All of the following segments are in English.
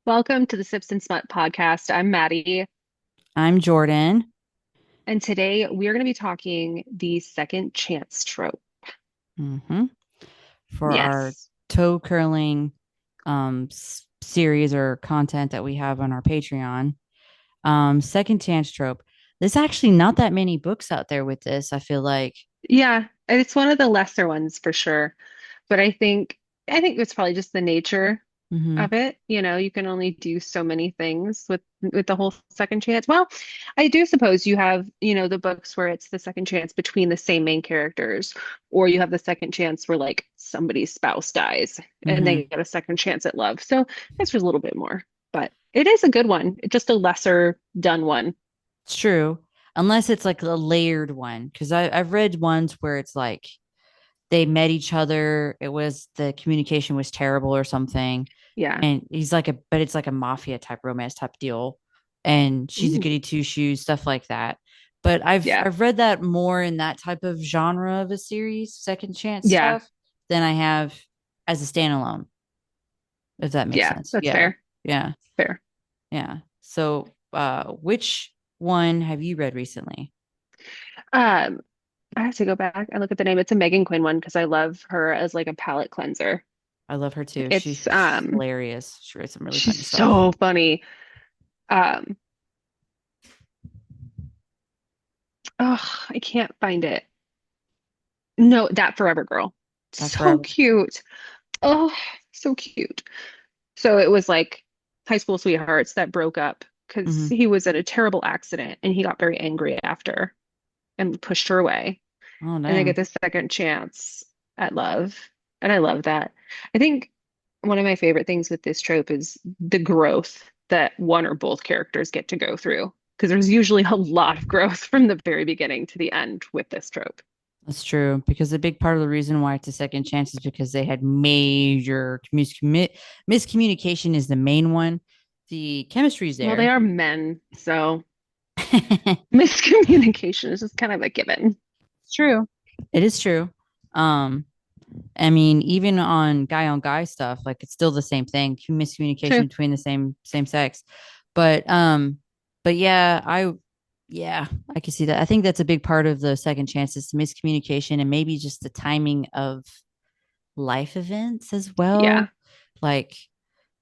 Welcome to the Sips and Smut podcast. I'm Maddie, I'm Jordan. and today we are going to be talking the second chance trope. hmm For our Yes. toe curling series or content that we have on our Patreon. Second chance trope. There's actually not that many books out there with this, I feel like. Yeah, and it's one of the lesser ones for sure. But I think it's probably just the nature hmm of it. You can only do so many things with the whole second chance. Well, I do suppose you have, the books where it's the second chance between the same main characters, or you have the second chance where like somebody's spouse dies and hmm they get a second chance at love. So that's just a little bit more, but it is a good one. It's just a lesser done one. It's true. Unless it's like a layered one. Because I've read ones where it's like they met each other. It was the communication was terrible or something. Yeah. And but it's like a mafia type romance type deal. And she's a Ooh, goody two shoes, stuff like that. But I've yeah. I've read that more in that type of genre of a series, second chance Yeah. stuff, than I have as a standalone, if that makes Yeah. sense. That's Yeah. fair. Yeah. Fair. Yeah. So which one have you read recently? Um, I have to go back and look at the name. It's a Megan Quinn one because I love her as like a palate cleanser. I love her too. It's She's hilarious. She writes some really she's funny stuff. so funny. Um, oh, I can't find it. No, that Forever Girl. That So forever. cute. Oh, so cute. So it was like high school sweethearts that broke up because hmm he was at a terrible accident and he got very angry after and pushed her away. Oh And they dang. get this second chance at love. And I love that. I think one of my favorite things with this trope is the growth that one or both characters get to go through. Because there's usually a lot of growth from the very beginning to the end with this trope. That's true because a big part of the reason why it's a second chance is because they had major miscommunication is the main one. The chemistry's Well, they there. are men, so It's miscommunication is just kind of a given. true. It is true. Um, I mean, even on guy stuff, like it's still the same thing, miscommunication True. between the same sex. But but yeah, I can see that. I think that's a big part of the second chance is miscommunication and maybe just the timing of life events as Yeah. well. Like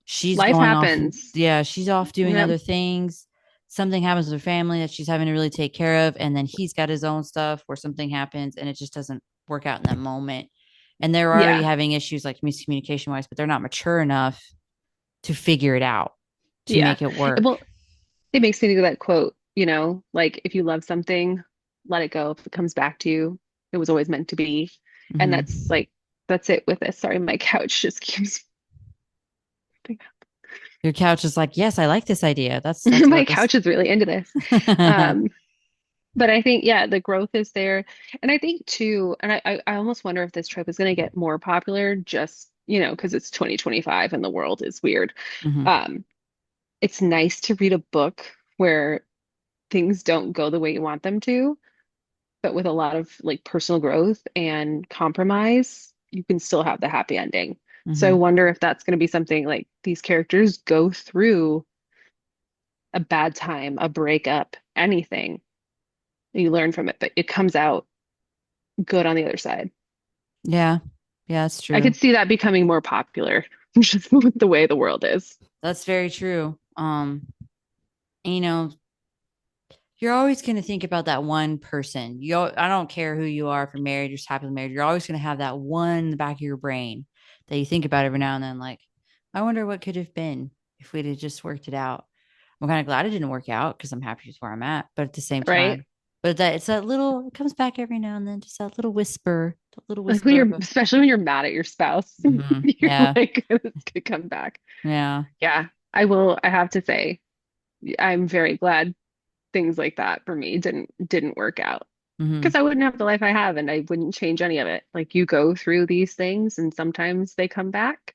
she's Life going off, happens. yeah, she's off doing Yep. other things. Something happens with her family that she's having to really take care of. And then he's got his own stuff where something happens and it just doesn't work out in that moment. And they're already Yeah. having issues like miscommunication wise, but they're not mature enough to figure it out to Yeah. make it work. Well, it makes me think of that quote, like if you love something, let it go. If it comes back to you, it was always meant to be. And Mm-hmm. that's it with this. Sorry, my couch just keeps Your couch is like, yes, I like this idea. That's my what this. couch is really into this. Um, but I think, yeah, the growth is there. And I think too, and I almost wonder if this trope is going to get more popular just, because it's 2025 and the world is weird. hmm Um, it's nice to read a book where things don't go the way you want them to, but with a lot of like personal growth and compromise, you can still have the happy ending. So I hmm wonder if that's going to be something like these characters go through a bad time, a breakup, anything. You learn from it, but it comes out good on the other side. Yeah. Yeah, that's I true. could see that becoming more popular just with the way the world is. That's very true. You know, you're always going to think about that one person. I don't care who you are, if you're married, you're just happily married. You're always going to have that one in the back of your brain that you think about every now and then. Like, I wonder what could have been if we'd have just worked it out. I'm kind of glad it didn't work out because I'm happy with where I'm at. But at the same Right? time, it's that little, it comes back every now and then, just that little Like when whisper you're, of, especially when you're mad at your spouse, you're yeah, like, it's gonna come back. yeah. Yeah, I have to say, I'm very glad things like that for me didn't work out hmm because I wouldn't have the life I have and I wouldn't change any of it. Like you go through these things and sometimes they come back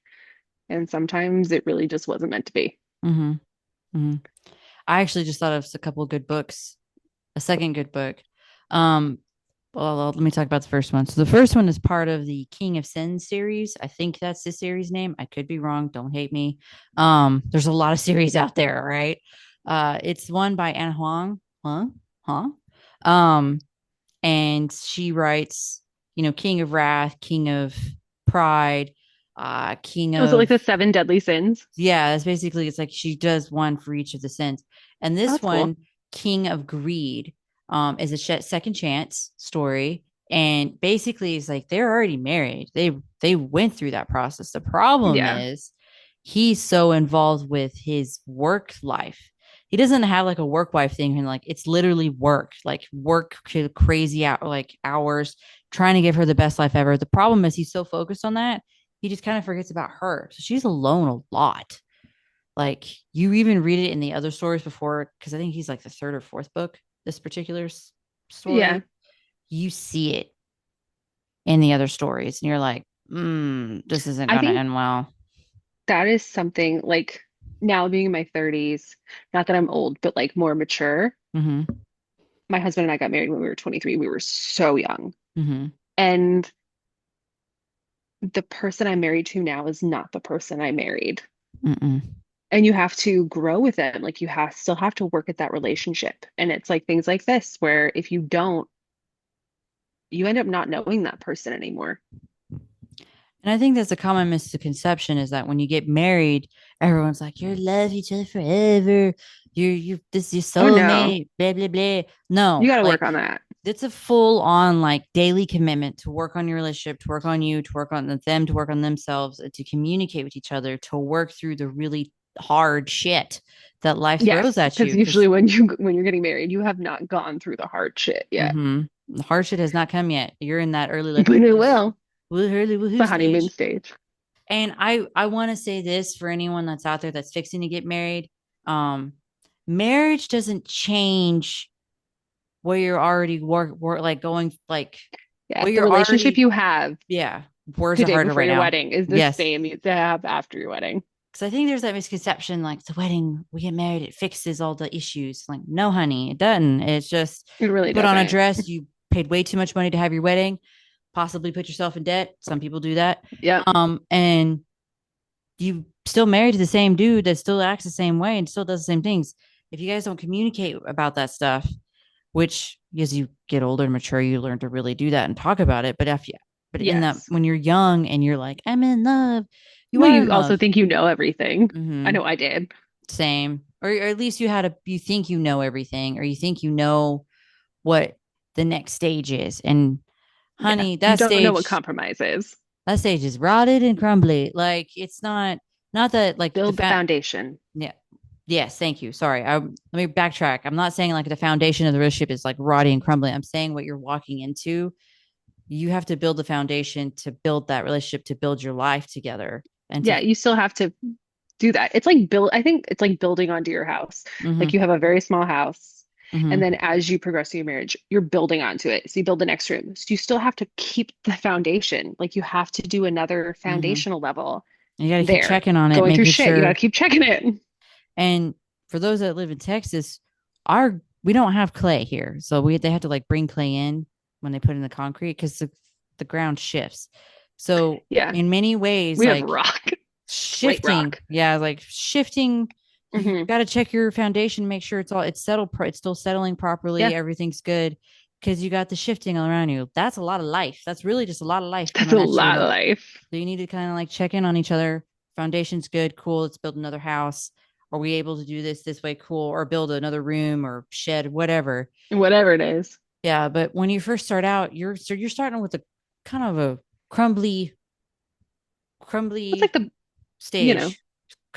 and sometimes it really just wasn't meant to be. hmm hmm I actually just thought of a couple of good books, a second good book. Um, Well, let me talk about the first one. So the first one is part of the King of Sins series. I think that's the series name. I could be wrong. Don't hate me. There's a lot of series out there, right? It's one by Anna Huang. Huh? Huh? Um, and she writes, King of Wrath, King of Pride, King Was it like of the seven deadly sins? yeah, that's basically it's like she does one for each of the sins. And Oh, this that's cool. one, King of Greed, is a second chance story. And basically it's like they're already married. They went through that process. The problem Yeah. is he's so involved with his work life. He doesn't have like a work wife thing and like it's literally work, like work crazy out like hours, trying to give her the best life ever. The problem is he's so focused on that he just kind of forgets about her. So she's alone a lot. Like you even read it in the other stories before, because I think he's like the third or fourth book, this particular Yeah. story. You see it in the other stories, and you're like, this isn't I going to think end well. that is something like now being in my 30s, not that I'm old, but like more mature. Mm-hmm. My husband and I got married when we were 23. We were so young. Mm-hmm. And the person I'm married to now is not the person I married. Mm-mm. And you have to grow with them. Like you have still have to work at that relationship. And it's like things like this, where if you don't, you end up not knowing that person anymore. And I think that's a common misconception is that when you get married, everyone's like, "You're love each other forever. You're this is Oh your no, soulmate." Blah blah blah. you No, got to work like on that. it's a full on like daily commitment to work on your relationship, to work on you, to work on them, to work on themselves, to communicate with each other, to work through the really hard shit that life throws Yes, at you. because Because usually when you're getting married, you have not gone through the hard shit yet. the hard shit has not come yet. You're in that early like But it will. early woohoo The honeymoon stage. stage. And I want to say this for anyone that's out there that's fixing to get married. Um, Marriage doesn't change where you're already work like going like Yeah, where the you're relationship already you have yeah, words the are day harder before right your now. wedding is the Yes. same you have after your wedding. Because I think there's that misconception like the wedding, we get married, it fixes all the issues. Like, no, honey, it doesn't. It's just It you really put on a doesn't. dress, you paid way too much money to have your wedding, possibly put yourself in debt. Some people do that. Yep. And you still married to the same dude that still acts the same way and still does the same things. If you guys don't communicate about that stuff, which as you get older and mature, you learn to really do that and talk about it. But in that, Yes. when you're young and you're like, I'm in love, you Well, are you in also love. think you know everything. I Mm-hmm. know I did. Same. Or at least you think you know everything, or you think you know what the next stage is. And Yeah. honey, You don't know what compromise is. that stage is rotted and crumbly. Like it's not that like the Build the foundation. yeah. Yes, thank you. Sorry. Let me backtrack. I'm not saying like the foundation of the relationship is like rotting and crumbling. I'm saying what you're walking into, you have to build the foundation to build that relationship, to build your life together. And to Yeah, you still have to do that. It's like I think it's like building onto your house. Like you mm-hmm, have a very small house, and then mm-hmm, as you progress through your marriage, you're building onto it. So you build the next room. So you still have to keep the foundation. Like you have to do another mm-hmm. foundational level You got to keep there. checking on it, Going through making shit, you got to sure. keep checking it. And for those that live in Texas, our we don't have clay here, so they have to like bring clay in when they put in the concrete because the ground shifts. So Yeah, in many ways, we have like rock, straight shifting, rock. yeah, like shifting. You Hmm. got to check your foundation, make sure it's settled, it's still settling properly, Yeah, everything's good, because you got the shifting all around you. That's a lot of life. That's really just a lot of life that's coming a at lot you. of life. So you need to kind of like check in on each other. Foundation's good, cool. Let's build another house. Are we able to do this way? Cool. Or build another room or shed, whatever. Whatever it is. Yeah, but when you first start out, you're starting with a kind of a crumbly, It's like crumbly the, you know, stage.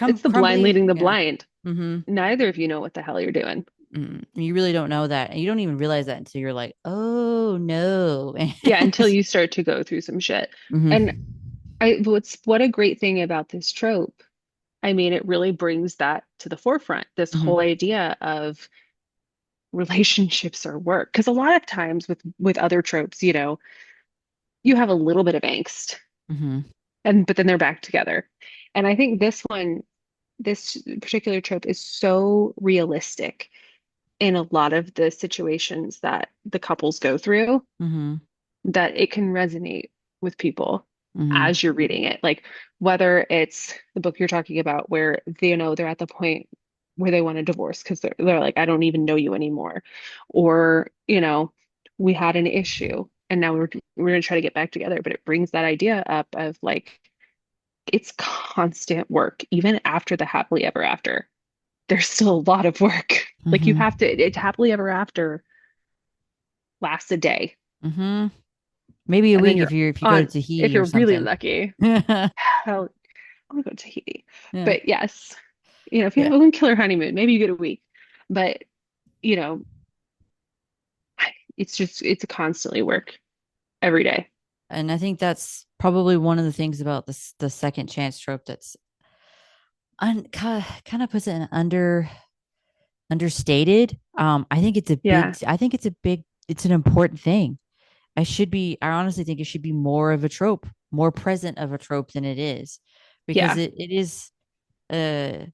it's the blind Crumbly, leading the yeah. blind. Mm-hmm. Neither of you know what the hell you're doing. You really don't know that. And you don't even realize that until you're like, oh no. Yeah, until you start to go through some shit. And Mm-hmm. what a great thing about this trope. I mean, it really brings that to the forefront, this whole Mm-hmm. idea of relationships or work. Because a lot of times with other tropes, you have a little bit of angst, Mm-hmm. and but then they're back together. And I think this particular trope is so realistic in a lot of the situations that the couples go through, Mm-hmm. that it can resonate with people Mm-hmm. as you're reading it. Like whether it's the book you're talking about where they know they're at the point where they want a divorce because they're like, I don't even know you anymore. Or, we had an issue and now we're gonna try to get back together. But it brings that idea up of like it's constant work, even after the happily ever after. There's still a lot of work. Like you Mm-hmm. have to, it's happily ever after lasts a day. Mm-hmm. Maybe a And then week you're if you go to on, if Tahiti or you're really something. lucky, Yeah. hell, I'm gonna go to Tahiti. But yes, if you have Yeah. a killer honeymoon, maybe you get a week. But, you know, it's a constantly work every day. And I think that's probably one of the things about the second chance trope that's kind of puts it in understated. Yeah. I think it's a big, it's an important thing. I honestly think it should be more of a trope, more present of a trope than it is, because Yeah. it is, uh,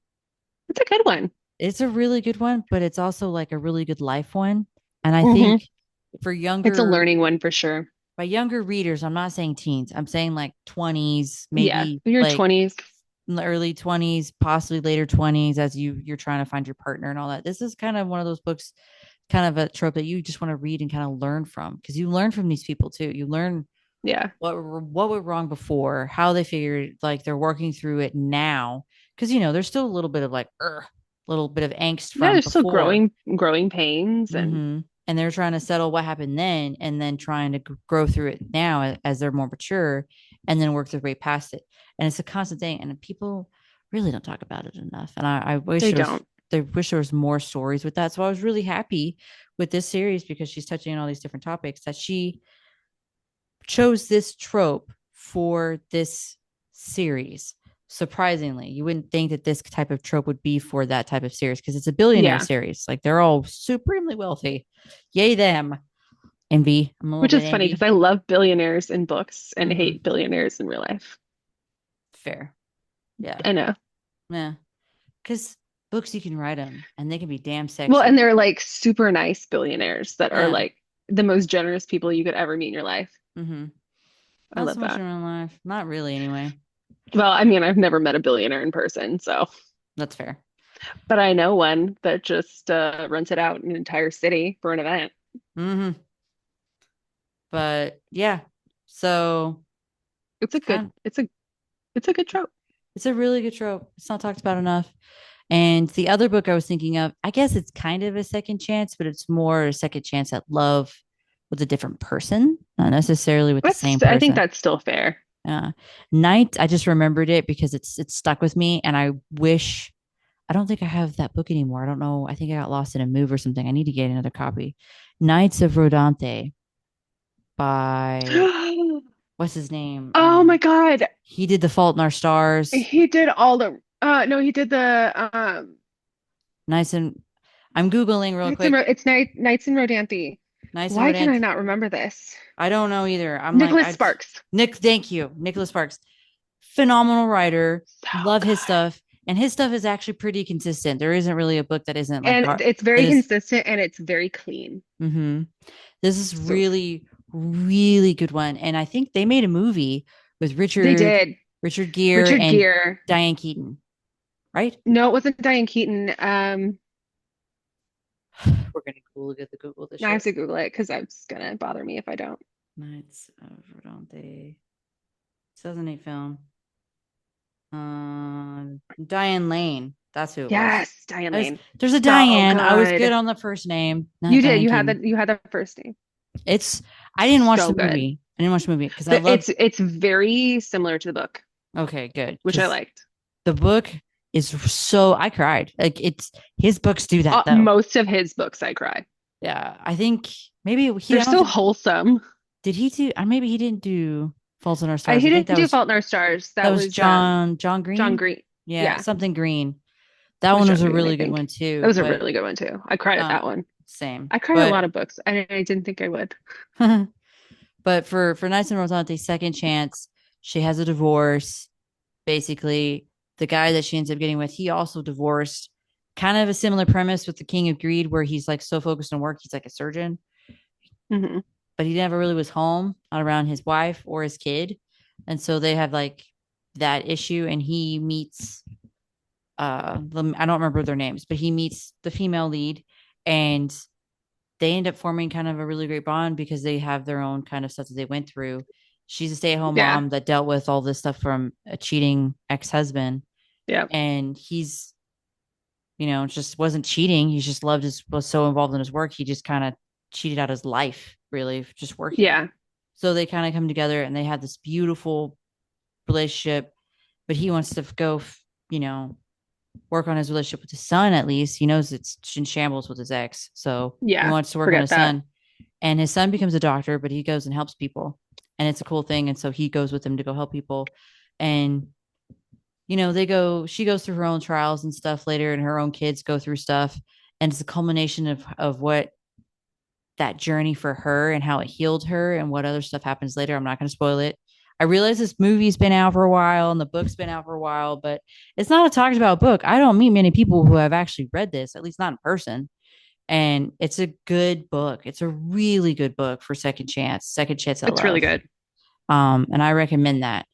It's a good one. it's a really good one, but it's also like a really good life one. And I think Hmm. for It's a younger, learning one for sure. by younger readers, I'm not saying teens, I'm saying like 20s, Yeah. maybe In your like 20s. in the early 20s, possibly later 20s, as you're trying to find your partner and all that. This is kind of one of those books, kind of a trope that you just want to read and kind of learn from, because you learn from these people too. You learn Yeah. what went wrong before, how they figured like they're working through it now, because there's still a little bit of like little bit of angst Yeah, from there's still before. growing pains and And they're trying to settle what happened then, and then trying to grow through it now as they're more mature, and then work their way past it. And it's a constant thing, and people really don't talk about it enough. And I wish they there was don't. they wish there was more stories with that. So I was really happy with this series, because she's touching on all these different topics, that she chose this trope for this series. Surprisingly, you wouldn't think that this type of trope would be for that type of series, because it's a billionaire Yeah. series. Like, they're all supremely wealthy. Yay, them. Envy. I'm a little Which bit is funny because envy. I love billionaires in books and Mm-hmm. hate billionaires in real life. Fair. Yeah. I know. Yeah. Because books, you can write them and they can be damn Well, and sexy. they're like super nice billionaires that are Yeah. like the most generous people you could ever meet in your life. Mm-hmm. I Not love so much that. in real life. Not really, anyway. Well, I mean, I've never met a billionaire in person, so, That's fair. but I know one that just rented out an entire city for an event. Mm-hmm. But yeah. So It's it's a good, kind of, it's a good trope. it's a really good trope. It's not talked about enough. And the other book I was thinking of, I guess it's kind of a second chance, but it's more a second chance at love with a different person, not necessarily with the same I think person. that's still fair. Uh, Night, I just remembered it because it's stuck with me, and I wish I don't think I have that book anymore. I don't know. I think I got lost in a move or something. I need to get another copy. Nights of Rodante by what's his name? Oh my God. He did The Fault in Our Stars. He did all the no, he did the Nice, and I'm googling real Nights in quick. Nights in Rodanthe. Nice and Why can I Rodante. not remember this? I don't know either. I'm like, Nicholas I Sparks. Nick. Thank you, Nicholas Sparks. Phenomenal writer. So Love his good. stuff, and his stuff is actually pretty consistent. There isn't really a book that isn't like And dark. it's That very is. consistent and it's very clean. Mm-hmm. This is So really, really good one, and I think they made a movie with they did. Richard Gere Richard and Gere. Diane Keaton, right? No, it wasn't Diane Keaton. We're gonna Google this I have shit. to Google it because it's gonna bother me if I don't. Nights of Rodante, 2008 film. Diane Lane. That's who it was. Yes, Diane Lane. There's a So Diane. I was good good. on the first name, not You did. Diane Keaton. You had the first name. It's. I didn't watch So the good. movie. I didn't watch the movie because I love. It's very similar to the book, Okay, good. which I Because liked. the book is so. I cried. Like, it's his books do that though. Most of his books, I cry. Yeah, I think maybe he. They're I don't so think wholesome. did he do. Maybe he didn't do Faults in Our Stars. He I think didn't do Fault in Our Stars. that That was was John John Green. Green. Yeah, Yeah, something Green. it That was one was John a Green, I really good one think. That too. was a But really good one too. I cried at that one. same. I cried at a lot But of books, and I didn't think I would. but for Nights and Rosante's second chance, she has a divorce. Basically, the guy that she ends up getting with, he also divorced. kind of a similar premise with the King of Greed, where he's like so focused on work, he's like a surgeon, Hmm. but he never really was home not around his wife or his kid. And so they have like that issue, and he meets I don't remember their names, but he meets the female lead, and they end up forming kind of a really great bond because they have their own kind of stuff that they went through. She's a stay-at-home Yeah. mom that dealt with all this stuff from a cheating ex-husband, Yeah. and he's, just wasn't cheating. He just was so involved in his work. He just kind of cheated out his life, really, just working. Yeah. So they kind of come together and they have this beautiful relationship, but he wants to go, you know, work on his relationship with his son. At least he knows it's in shambles with his ex. So he Yeah. wants to work on Forget his that. son. And his son becomes a doctor, but he goes and helps people. And it's a cool thing. And so he goes with him to go help people. And she goes through her own trials and stuff later, and her own kids go through stuff. And it's a culmination of what that journey for her and how it healed her and what other stuff happens later. I'm not going to spoil it. I realize this movie's been out for a while and the book's been out for a while, but it's not a talked about book. I don't meet many people who have actually read this, at least not in person. And it's a good book. It's a really good book for second chance at It's really love. good. And I recommend that.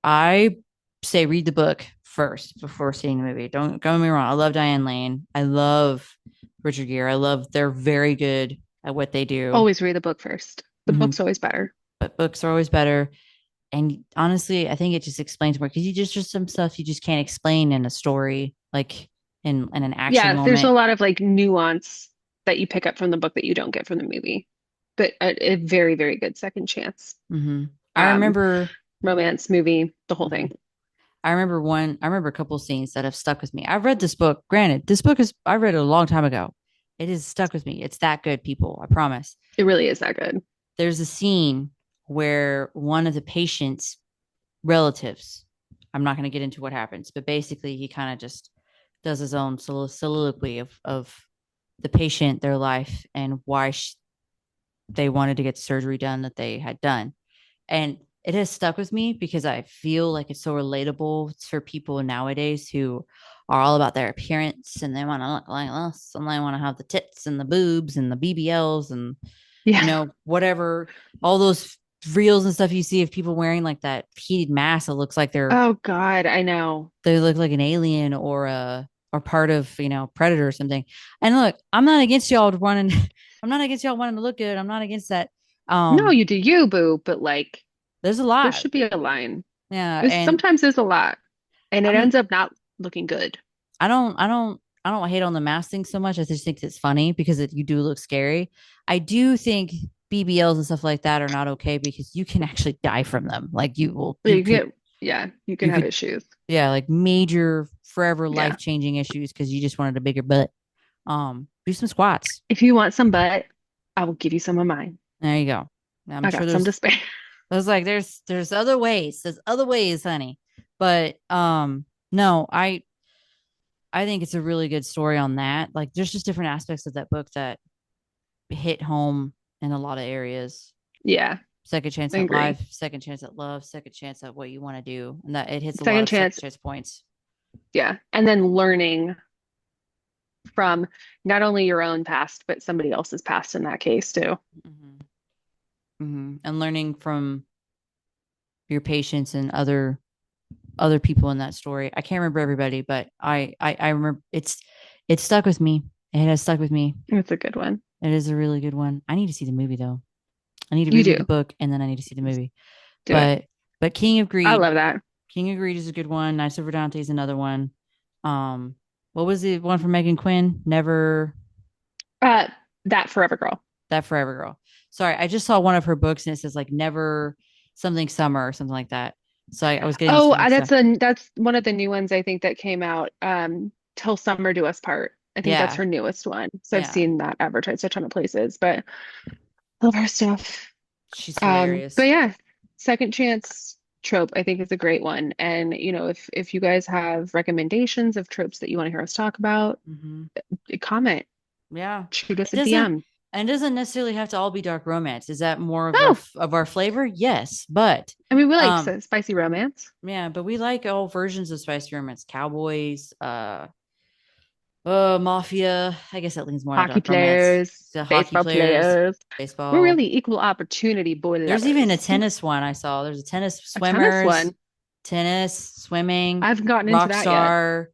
I say read the book first before seeing the movie. Don't get me wrong. I love Diane Lane. I love Richard Gere. They're very good at what they do. Always read the book first. The Mhm. book's always better. But books are always better. And honestly, I think it just explains more because just some stuff you just can't explain in a story, like in an action Yeah, there's a moment. lot of like nuance that you pick up from the book that you don't get from the movie. But a very, very good second chance. Hmm. I Um, remember. Romance movie, the whole Mhm. thing. I remember a couple of scenes that have stuck with me. I've read this book. Granted, this book is I read it a long time ago. It is stuck with me. It's that good, people. I promise. It really is that good. There's a scene where one of the patient's relatives, I'm not going to get into what happens, but basically he kind of just does his own soliloquy of the patient, their life, and why they wanted to get surgery done that they had done. And it has stuck with me because I feel like it's so relatable for people nowadays who are all about their appearance and they want to look like this and they want to have the tits and the boobs and the BBLs and Yeah. whatever, all those reels and stuff you see of people wearing like that heated mask that looks like Oh God, I know. they look like an alien or part of Predator or something. And look, I'm not against y'all wanting I'm not against y'all wanting to look good. I'm not against that. No, um you do you, boo, but like there's a there lot. should be a line. Yeah. There's And sometimes there's a lot, and it I'm ends up not looking good. I don't hate on the mask thing so much. I just think it's funny because you do look scary. I do think BBLs and stuff like that are not okay because you can actually die from them. Like You get, yeah, you can you have could, issues. yeah, like major forever Yeah. life changing issues because you just wanted a bigger butt. Do some squats. If you want some butt, I will give you some of mine. There you go. I'm I sure got some to spare. there's other ways. There's other ways, honey. But no, I think it's a really good story on that. Like there's just different aspects of that book that hit home in a lot of areas. Yeah, Second chance I at agree. life, second chance at love, second chance at what you want to do. And that it hits a lot Second of second chance, chance points. yeah. And then learning from not only your own past, but somebody else's past in that case too. Mm-hmm. Mm-hmm. And learning from your patients and other people in that story. I can't remember everybody, but I remember it stuck with me. It has stuck with me. It's a good one. It is a really good one. I need to see the movie though. I need to You reread the do. book and then I need to see the movie. Do it. But King of I Greed, love that. King of Greed is a good one. Knights of Verdante is another one. Um, what was the one from Megan Quinn? Never Uh, that Forever Girl. That Forever Girl. Sorry, I just saw one of her books and it says like never something summer or something like that. So I was getting those Oh, two mixed up. that's one of the new ones I think that came out. Till Summer Do Us Part. I think that's Yeah, her newest one. So I've yeah. seen that advertised a ton of places, but I love her stuff. She's But hilarious. yeah, second chance trope I think is a great one. And if you guys have recommendations of tropes that you want to hear us talk about, Mm-hmm. comment, Yeah. shoot us It a doesn't DM. and it doesn't necessarily have to all be dark romance. Is that more Oh, of our flavor? Yes, but I mean, we like um spicy romance. yeah, but we like all versions of spicy romance. Cowboys, Mafia. I guess that leans more like Hockey romance. players, The hockey baseball players, players. We're baseball. really equal opportunity boy There's even a lovers. tennis one I saw. There's a tennis A tennis swimmers, one. tennis, swimming, I haven't gotten into rock that yet. star.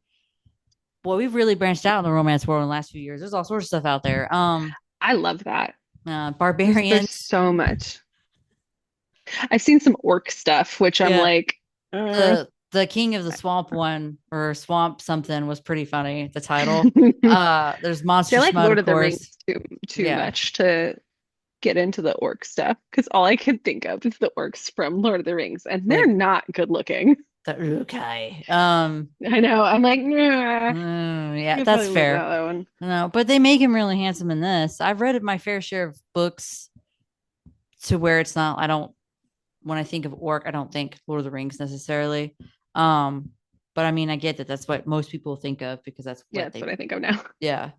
Boy, we've really branched out in the romance world in the last few years. There's all sorts of stuff out there. I love that. There's Barbarians. so much. I've seen some orc stuff, which I'm Yeah. like, The King of the Swamp one or Swamp something was pretty funny. The title. There's See, I Monster like Smut, Lord of of the course. Rings too Yeah. much to get into the orc stuff because all I can think of is the orcs from Lord of the Rings, and they're Like not good looking. the Urukai. I know. I'm like, nah, Yeah, you'll that's probably live fair. that one. No, but they make him really handsome in this. I've read my fair share of books to where it's not, I don't, when I think of orc, I don't think Lord of the Rings necessarily. Um, but I mean, I get that that's what most people think of because that's Yeah, what that's they, what I think of now. yeah.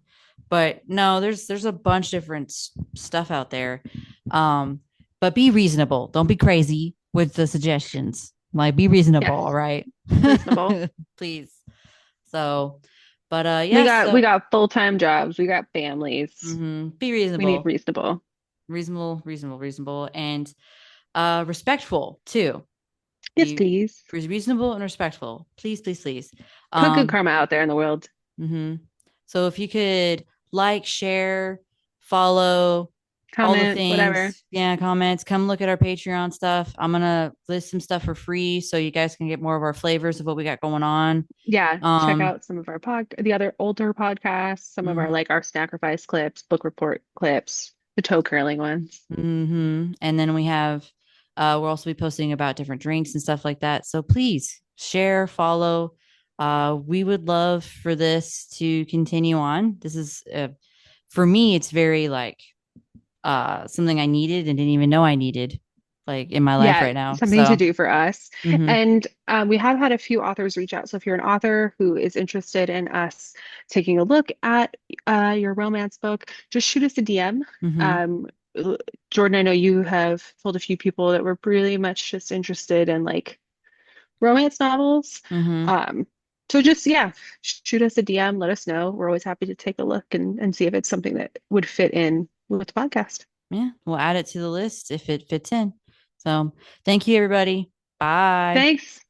But no, there's a bunch of different stuff out there. Um, but be reasonable. Don't be crazy with the suggestions. Like, be reasonable, all Yes, right? reasonable. Please. So, but We yeah, got we so got full-time jobs. We got families. be We need reasonable, reasonable. reasonable, and respectful too. Yes, Be please. reasonable and respectful. Please, please, please. Put good Um, karma out there in the world. hmm So if you could like, share, follow, all the Comment, whatever. things, yeah, comments, come look at our Patreon stuff. I'm gonna list some stuff for free so you guys can get more of our flavors of what we got going on. Yeah, check Um, out some of our the other older podcasts, some of our mhm. like our sacrifice clips, book report clips, the toe curling ones. And then we have, we'll also be posting about different drinks and stuff like that. So please share, follow. We would love for this to continue on. This is, for me, it's very like something I needed and didn't even know I needed, like in my life Yeah, right now. something to So, do for us. mm-hmm, And we have had a few authors reach out. So if you're an author who is interested in us taking a look at your romance book, just shoot us a DM. mm-hmm, Um, Jordan, I know you have told a few people that were really much just interested in like romance novels. mm-hmm. Um, so just yeah, shoot us a DM, let us know. We're always happy to take a look and see if it's something that would fit in with the podcast. Yeah, we'll add it to the list if it fits in. So, thank you, everybody. Bye. Thanks.